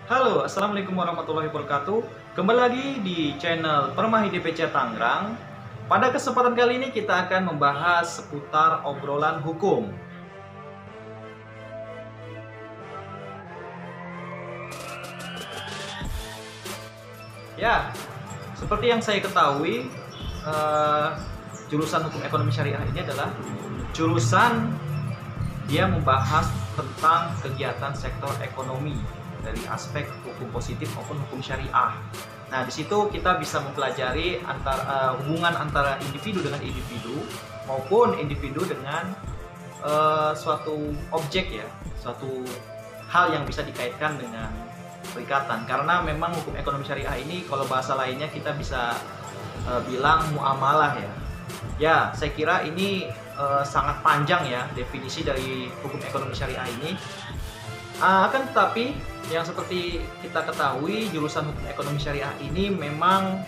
Halo, Assalamualaikum warahmatullahi wabarakatuh. Kembali lagi di channel Permai DPC Tangerang. Pada kesempatan kali ini kita akan membahas seputar obrolan hukum. Ya, seperti yang saya ketahui, jurusan Hukum Ekonomi Syariah ini adalah jurusan dia membahas tentang kegiatan sektor ekonomi dari aspek hukum positif maupun hukum syariah. Nah, di situ kita bisa mempelajari hubungan antara individu dengan individu maupun individu dengan suatu objek ya, suatu hal yang bisa dikaitkan dengan perikatan. Karena memang hukum ekonomi syariah ini kalau bahasa lainnya kita bisa bilang muamalah ya. Ya, saya kira ini sangat panjang ya definisi dari hukum ekonomi syariah ini. Akan tetapi yang seperti kita ketahui jurusan hukum ekonomi syariah ini memang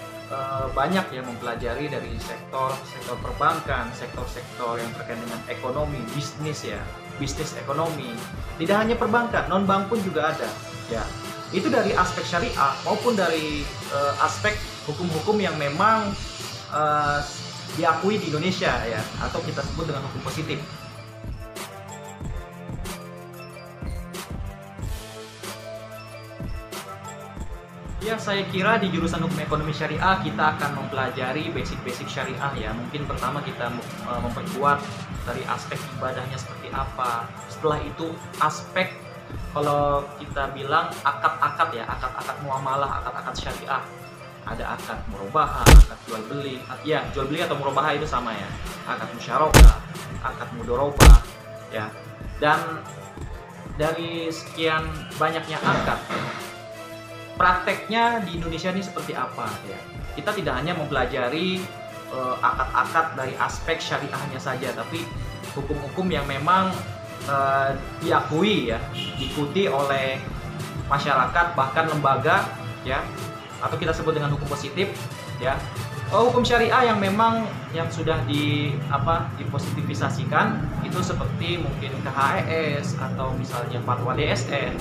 banyak ya mempelajari dari sektor perbankan, sektor-sektor yang terkait dengan ekonomi, bisnis ya, bisnis ekonomi. Tidak hanya perbankan, non bank pun juga ada. Ya, itu dari aspek syariah maupun dari aspek hukum-hukum yang memang diakui di Indonesia ya, atau kita sebut dengan hukum positif. Ya, saya kira di jurusan hukum ekonomi syariah kita akan mempelajari basic-basic syariah ya. Mungkin pertama kita memperkuat dari aspek ibadahnya seperti apa. Setelah itu aspek kalau kita bilang akad-akad ya, akad-akad muamalah, akad-akad syariah. Ada akad murabahah, akad jual beli. Ya, jual beli atau murabahah itu sama ya. Akad musyarakah, akad mudharabah ya. Dan dari sekian banyaknya akad, prakteknya di Indonesia ini seperti apa ya? Kita tidak hanya mempelajari akad-akad dari aspek syariahnya saja, tapi hukum-hukum yang memang diakui ya, diikuti oleh masyarakat bahkan lembaga ya, atau kita sebut dengan hukum positif ya. Hukum syariah yang memang yang sudah dipositivisasikan itu seperti mungkin KHES atau misalnya fatwa DSN.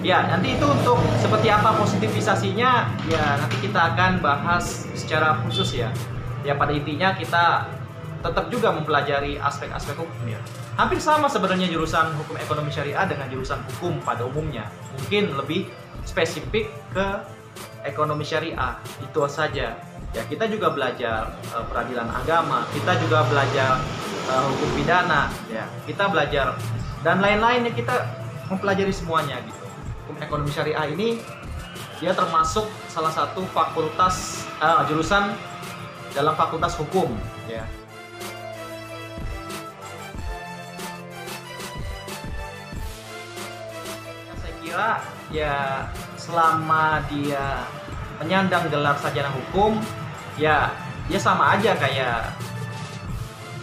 Ya, nanti itu untuk seperti apa positivisasinya ya nanti kita akan bahas secara khusus ya. Ya, pada intinya kita tetap juga mempelajari aspek-aspek hukum ya. Hampir sama sebenarnya jurusan hukum ekonomi syariah dengan jurusan hukum pada umumnya. Mungkin lebih spesifik ke ekonomi syariah, itu saja. Ya, kita juga belajar peradilan agama, kita juga belajar hukum pidana, ya, kita belajar dan lain-lainnya, kita mempelajari semuanya gitu. Hukum ekonomi syariah ini dia termasuk salah satu fakultas jurusan dalam fakultas hukum, ya. Saya kira ya selama dia menyandang gelar sarjana hukum, ya dia sama aja kayak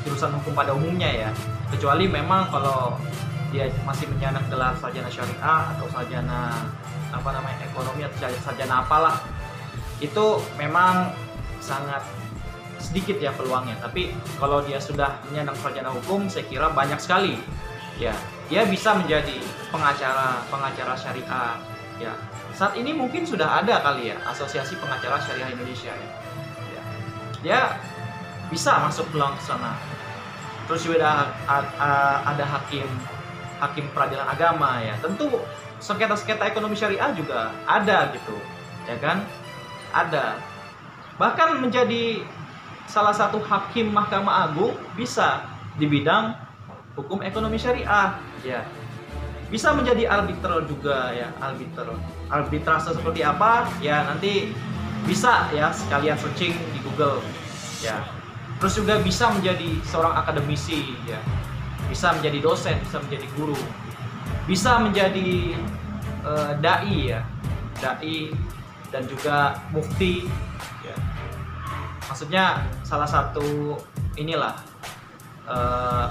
jurusan hukum pada umumnya ya, kecuali memang kalau dia masih menyandang gelar sarjana syariah atau sarjana ekonomi atau sarjana apalah, itu memang sangat sedikit ya peluangnya. Tapi kalau dia sudah menyandang sarjana hukum, saya kira banyak sekali ya, dia bisa menjadi pengacara syariah ya. Saat ini mungkin sudah ada kali ya Asosiasi Pengacara Syariah Indonesia ya. Dia bisa masuk peluang ke sana. Terus juga ada hakim peradilan agama ya. Tentu sengketa-sengketa ekonomi syariah juga ada gitu, ya kan? Ada. Bahkan menjadi salah satu hakim Mahkamah Agung bisa di bidang hukum ekonomi syariah ya. Bisa menjadi arbiter juga ya, arbitrase seperti apa ya, nanti bisa ya sekalian searching di Google ya. Terus juga bisa menjadi seorang akademisi ya, bisa menjadi dosen, bisa menjadi guru, bisa menjadi dai ya, dai dan juga mufti ya. Maksudnya salah satu inilah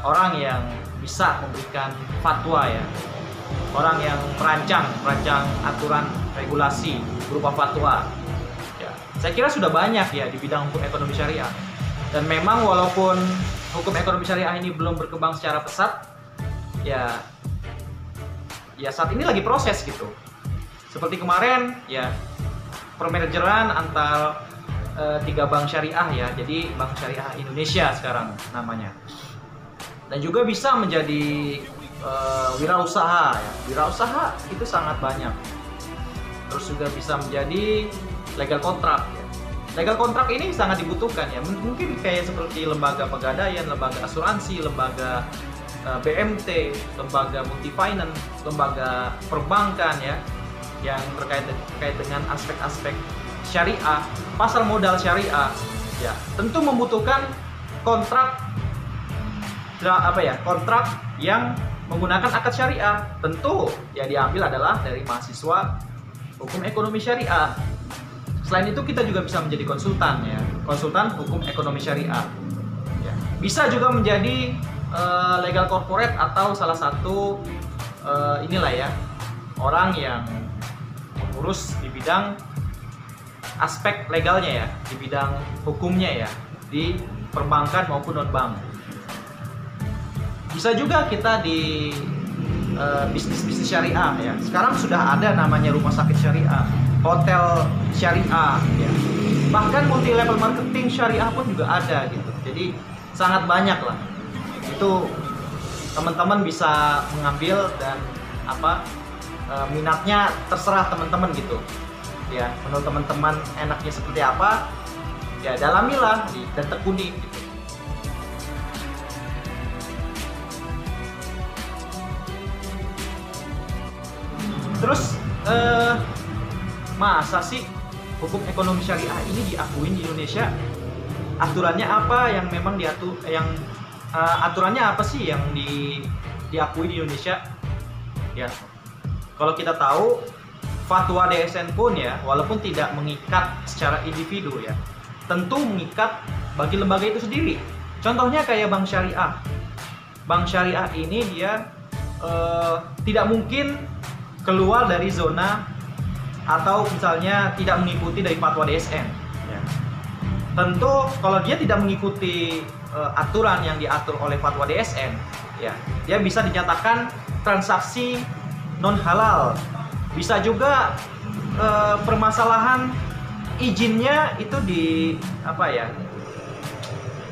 orang yang bisa memberikan fatwa ya, orang yang merancang aturan regulasi berupa fatwa ya. Saya kira sudah banyak ya di bidang hukum ekonomi syariah, dan memang walaupun hukum ekonomi syariah ini belum berkembang secara pesat ya saat ini lagi proses gitu. Seperti kemarin ya, permergeran antar 3 bank syariah ya, jadi Bank Syariah Indonesia sekarang namanya. Dan juga bisa menjadi wirausaha ya. Wirausaha itu sangat banyak. Terus juga bisa menjadi legal kontrak ya. Legal kontrak ini sangat dibutuhkan ya. Mungkin kayak seperti lembaga pegadaian, lembaga asuransi, lembaga BMT, lembaga multi finance, lembaga perbankan ya, yang terkait dengan aspek-aspek syariah, pasar modal syariah ya, tentu membutuhkan kontrak kontrak yang menggunakan akad syariah. Tentu ya diambil adalah dari mahasiswa hukum ekonomi syariah. Selain itu kita juga bisa menjadi konsultan ya, konsultan hukum ekonomi syariah ya. Bisa juga menjadi legal corporate atau salah satu inilah ya, orang yang mengurus di bidang aspek legalnya ya, di bidang hukumnya ya, di perbankan maupun non bank. Bisa juga kita di bisnis syariah ya. Sekarang sudah ada namanya rumah sakit syariah, hotel syariah ya. Bahkan multi level marketing syariah pun juga ada gitu. Jadi sangat banyak lah. Itu teman-teman bisa mengambil dan minatnya terserah teman-teman gitu. Ya, menurut teman-teman enaknya seperti apa, ya dalamilah dan tekuni gitu. Terus masa sih hukum ekonomi syariah ini diakuin di Indonesia? Aturannya apa yang memang diatur, aturannya apa sih yang diakui di Indonesia? Ya, kalau kita tahu fatwa DSN pun ya, walaupun tidak mengikat secara individu ya, tentu mengikat bagi lembaga itu sendiri. Contohnya kayak bank syariah. Bank syariah ini dia tidak mungkin keluar dari zona atau misalnya tidak mengikuti dari fatwa DSN. Ya. Tentu kalau dia tidak mengikuti aturan yang diatur oleh fatwa DSN, ya, dia bisa dinyatakan transaksi non halal. Bisa juga permasalahan izinnya itu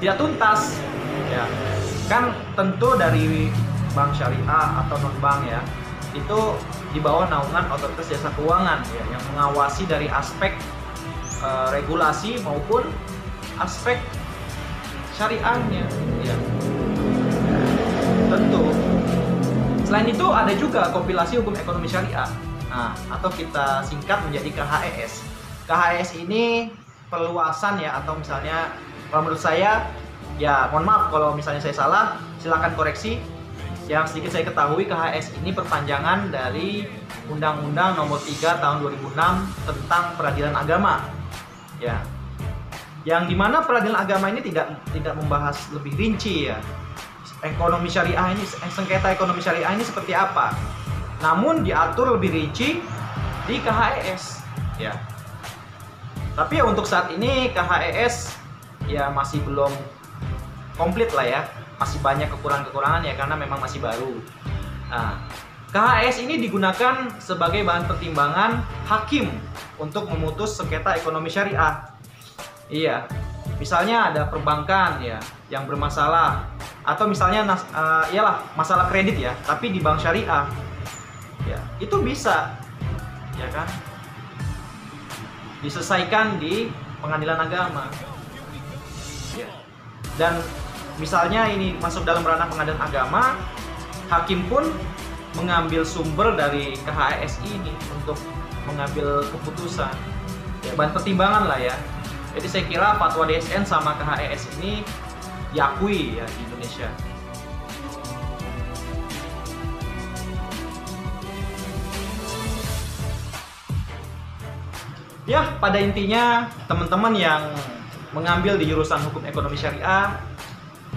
tidak tuntas ya. Kan tentu dari bank syariah atau non bank ya, itu di bawah naungan otoritas jasa keuangan ya, yang mengawasi dari aspek regulasi maupun aspek syariahnya ya. Tentu selain itu ada juga kompilasi hukum ekonomi syariah. Nah, atau kita singkat menjadi KHES. KHES ini perluasan ya, atau misalnya kalau menurut saya ya, mohon maaf kalau misalnya saya salah, silakan koreksi. Yang sedikit saya ketahui, KHES ini perpanjangan dari Undang-Undang Nomor 3 Tahun 2006 tentang peradilan agama. Ya. Yang dimana peradilan agama ini tidak membahas lebih rinci ya. Ekonomi syariah ini, sengketa ekonomi syariah ini seperti apa? Namun diatur lebih rinci di KHES ya. Tapi ya untuk saat ini KHES ya masih belum komplit lah ya, masih banyak kekurangan-kekurangan ya, karena memang masih baru. Nah, KHES ini digunakan sebagai bahan pertimbangan hakim untuk memutus sengketa ekonomi syariah. Iya, misalnya ada perbankan ya yang bermasalah, atau misalnya masalah kredit ya, tapi di bank syariah. Ya, itu bisa ya kan diselesaikan di pengadilan agama ya. Dan misalnya ini masuk dalam ranah pengadilan agama, hakim pun mengambil sumber dari KHES ini untuk mengambil keputusan ya, bahan pertimbangan lah ya. Jadi saya kira fatwa DSN sama KHES ini diakui ya di Indonesia. Ya, pada intinya teman-teman yang mengambil di jurusan hukum ekonomi syariah,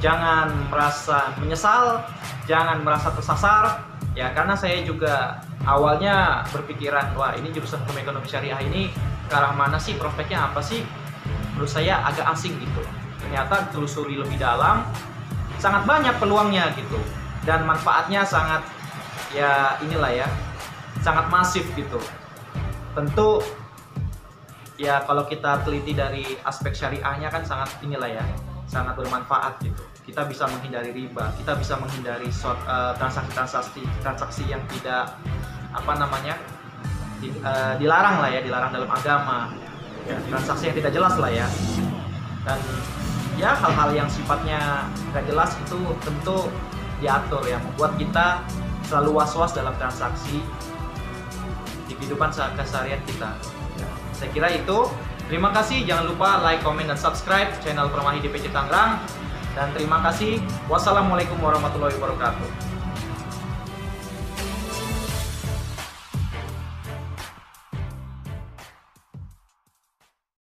jangan merasa menyesal, jangan merasa tersasar ya, karena saya juga awalnya berpikiran, wah ini jurusan hukum ekonomi syariah ini ke arah mana sih, prospeknya apa sih? Menurut saya agak asing gitu. Ternyata telusuri lebih dalam, sangat banyak peluangnya gitu, dan manfaatnya sangat ya inilah ya, sangat masif gitu. tentu ya kalau kita teliti dari aspek syariahnya kan sangat inilah ya, sangat bermanfaat gitu. Kita bisa menghindari riba, kita bisa menghindari transaksi yang tidak apa namanya dilarang lah ya, dilarang dalam agama ya, transaksi yang tidak jelas lah ya. Dan ya hal-hal yang sifatnya nggak jelas itu tentu diatur ya, membuat kita selalu was-was dalam transaksi di kehidupan keseharian kita ya. Saya kira itu. Terima kasih, jangan lupa like, comment, dan subscribe channel Permai DPC Tangerang. Dan terima kasih. Wassalamualaikum warahmatullahi wabarakatuh.